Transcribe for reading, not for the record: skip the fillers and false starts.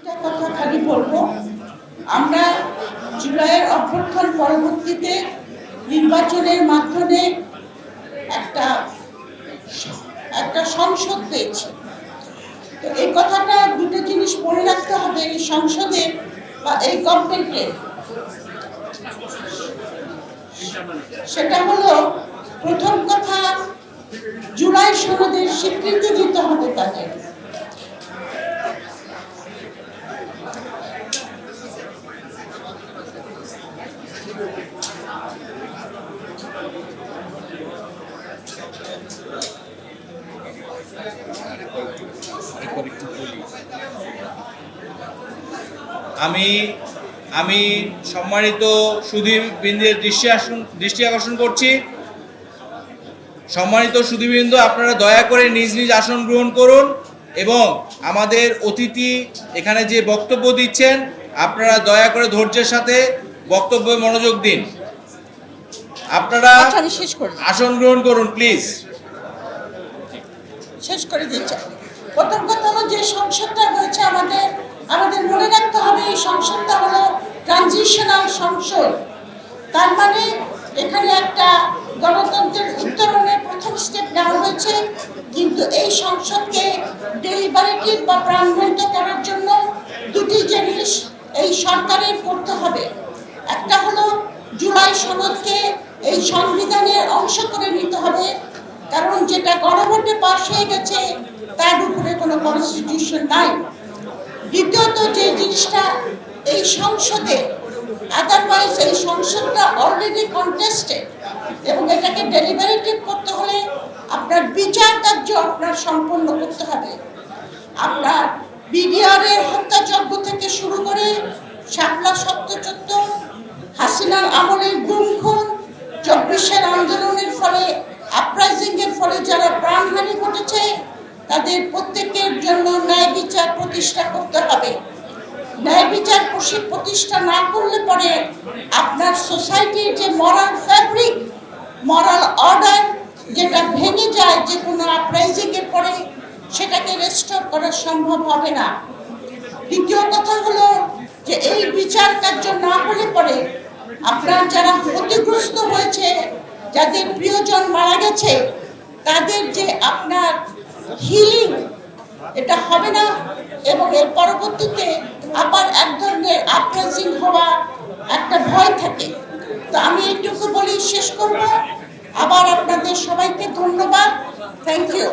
কথা খালি বলবো, আমরা জুলাইয়ের অভ্যুত্থান পরবর্তীতে নির্বাচনের মাধ্যমে একটা একটা সংসদ পেয়েছি। তো এই কথাটা দুটো জিনিস মনে রাখতে হবে, এই সংসদের বা এই গভর্নমেন্টের। সেটা হলো, প্রথম কথা, জুলাই সনদের স্বীকৃতি দিতে হবে তাদের। আমি সম্মানিত সুধীবৃন্দের দৃষ্টি আকর্ষণ করছি। সম্মানিত সুধীবৃন্দ, আপনারা দয়া করে নিজ নিজ আসন গ্রহণ করুন এবং আমাদের অতিথি এখানে যে বক্তব্য দিচ্ছেন আপনারা দয়া করে ধৈর্যের সাথে বক্তব্যে মনোযোগ দিন। আপনারা আসন গ্রহণ করুন প্লিজ। শেষ করে দিচ্ছি। প্রথম কথা হলো, যে সংসদটা হয়েছে আমাদের মনে রাখতে হবে, এই সংসদটা হলো ট্রানজিশনাল সংসদ। তার মানে এখানে একটা গণতন্ত্রের উত্তরণের প্রথম স্টেপ নেওয়া হয়েছে, কিন্তু এই সংসদকে ডেলিবারেটিভ বা প্রাণবন্ত করার জন্য দুটি জিনিস এই সরকারের করতে হবে। একটা হলো জুলাই সনদকে এই সংবিধানের অংশ করে নিতে হবে, কারণ যেটা গণভোটে পাস হয়ে গেছে তার উপরে কোনো কনস্টিটিউশন নাই। দ্বিতীয়ত, যে জিনিসটা এই সংসদে, আদারওয়াইজ এই সংসদটা অলরেডি কন্টেস্টেড এবং এটাকে ডেলিবারেটিভ করতে হলে আপনার বিচার কার্য আপনার সম্পন্ন করতে হবে। আপনার বিডিআরের হত্যাযজ্ঞ থেকে শুরু করে শাপলা সত্যযুদ্ধ, হাসিনার আমলের গুম খুন, 24-এর আন্দোলনের ফলে, আপরাইজিংয়ের ফলে যারা প্রাণহানি ঘটেছে তাদের প্রত্যেকের জন্য ন্যায় বিচার প্রতিষ্ঠা করতে হবে। ন্যায় বিচার প্রতিষ্ঠা না করলে পরে আপনার সোসাইটির যে মরাল ফ্যাব্রিক, মরাল অর্ডার যেটা ভেঙে যায় যে কোনো আপরাইজিংয়ের পরে, সেটাকে রেস্টোর করা সম্ভব হবে না। দ্বিতীয় কথা হলো যে এই বিচার কার্য না হলে পরে আপনার যারা ক্ষতিগ্রস্ত হয়েছে, যাদের প্রিয়জন মারা গেছে, তাদের যে আপনার হিলিং, এটা হবে না এবং এর পরবর্তীতে আবার এক ধরনের আপরাইজিং হওয়া একটা ভয় থাকে। তো আমি এইটুকু বলি শেষ করব। আবার আপনাদের সবাইকে ধন্যবাদ। Thank you.